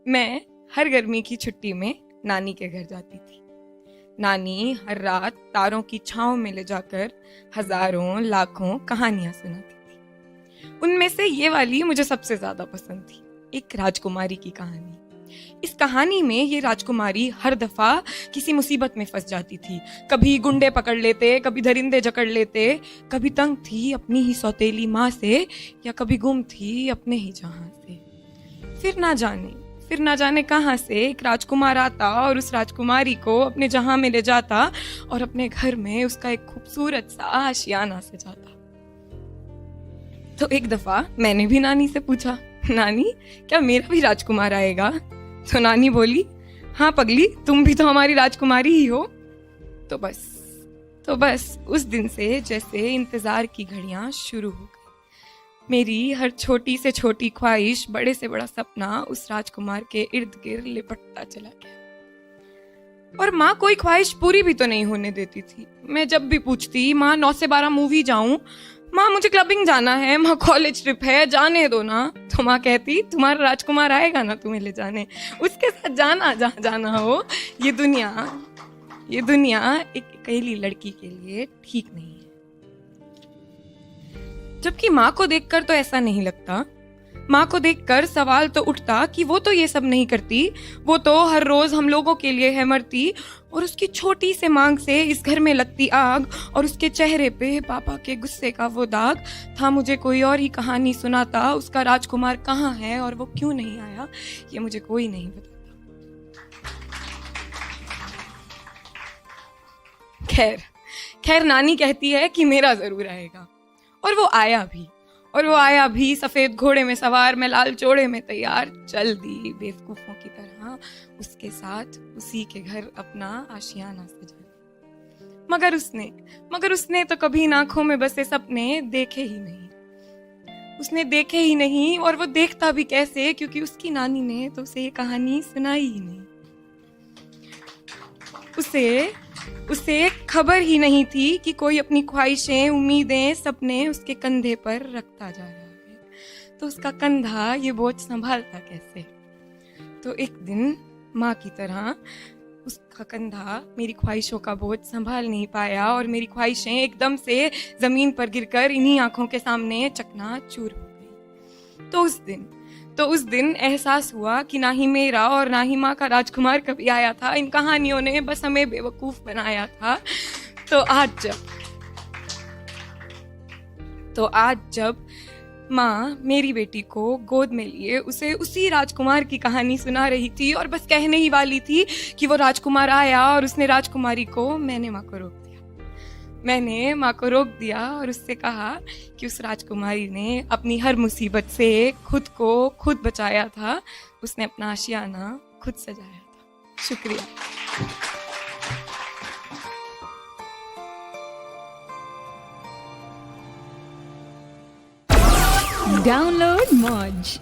मैं हर गर्मी की छुट्टी में नानी के घर जाती थी। नानी हर रात तारों की छांव में ले जाकर हजारों लाखों कहानियां सुनाती थी। उनमें से ये वाली मुझे सबसे ज्यादा पसंद थी, एक राजकुमारी की कहानी। इस कहानी में ये राजकुमारी हर दफा किसी मुसीबत में फंस जाती थी। कभी गुंडे पकड़ लेते, कभी दरिंदे जकड़ लेते, कभी तंग थी अपनी ही सौतेली माँ से, या कभी गुम थी अपने ही जहां से। फिर ना जाने कहां से एक राजकुमार आता और उस राजकुमारी को अपने जहां में ले जाता और अपने घर में उसका एक खूबसूरत सा आशियाना सजाता। तो एक दफा मैंने भी नानी से पूछा, नानी क्या मेरा भी राजकुमार आएगा? तो नानी बोली, हाँ पगली, तुम भी तो हमारी राजकुमारी ही हो। तो बस उस दिन से जैसे इंतजार की घड़ियां शुरू हो गई। मेरी हर छोटी से छोटी ख्वाहिश, बड़े से बड़ा सपना उस राजकुमार के इर्द गिर्द लिपटता चला गया। और माँ कोई ख्वाहिश पूरी भी तो नहीं होने देती थी। मैं जब भी पूछती, माँ 9 से 12 मूवी जाऊं, माँ मुझे क्लबिंग जाना है, माँ कॉलेज ट्रिप है, जाने दो ना, तो माँ कहती तुम्हारा राजकुमार आएगा ना तुम्हें ले जाने, उसके साथ जाना जहाँ जाना हो। ये दुनिया एक अकेली लड़की के लिए ठीक नहीं है। जबकि माँ को देखकर तो ऐसा नहीं लगता। माँ को देखकर सवाल तो उठता कि वो तो ये सब नहीं करती, वो तो हर रोज हम लोगों के लिए है मरती, और उसकी छोटी से मांग से इस घर में लगती आग, और उसके चेहरे पे पापा के गुस्से का वो दाग था। मुझे कोई और ही कहानी सुनाता, उसका राजकुमार कहाँ है और वो क्यों नहीं आया, ये मुझे कोई नहीं बताता। खैर नानी कहती है कि मेरा जरूर आएगा, और वो आया भी सफेद घोड़े में सवार, मैं लाल चोड़े में तैयार, चल दी बेवकूफों की तरह उसके साथ उसी के घर अपना आशियाना सजा। मगर उसने तो कभी आंखों में बसे सपने देखे ही नहीं, और वो देखता भी कैसे, क्योंकि उसकी नानी ने तो उसे ये कहानी सुनाई ही नहीं। उसे खबर ही नहीं थी कि कोई अपनी ख्वाहिशें, उम्मीदें, सपने उसके कंधे पर रखता जा रहा है, तो उसका कंधा ये बोझ संभालता कैसे। तो एक दिन माँ की तरह उसका कंधा मेरी ख्वाहिशों का बोझ संभाल नहीं पाया, और मेरी ख्वाहिशें एकदम से जमीन पर गिरकर इन्हीं आंखों के सामने चकनाचूर हो गई। तो उस दिन एहसास हुआ कि ना ही मेरा और ना ही माँ का राजकुमार कभी आया था। इन कहानियों ने बस हमें बेवकूफ बनाया था। तो आज जब माँ मेरी बेटी को गोद में लिए उसे उसी राजकुमार की कहानी सुना रही थी, और बस कहने ही वाली थी कि वो राजकुमार आया और उसने राजकुमारी को, मैंने माँ को रोक दिया और उससे कहा कि उस राजकुमारी ने अपनी हर मुसीबत से खुद को खुद बचाया था, उसने अपना आशियाना खुद सजाया था। शुक्रिया। Download Moj.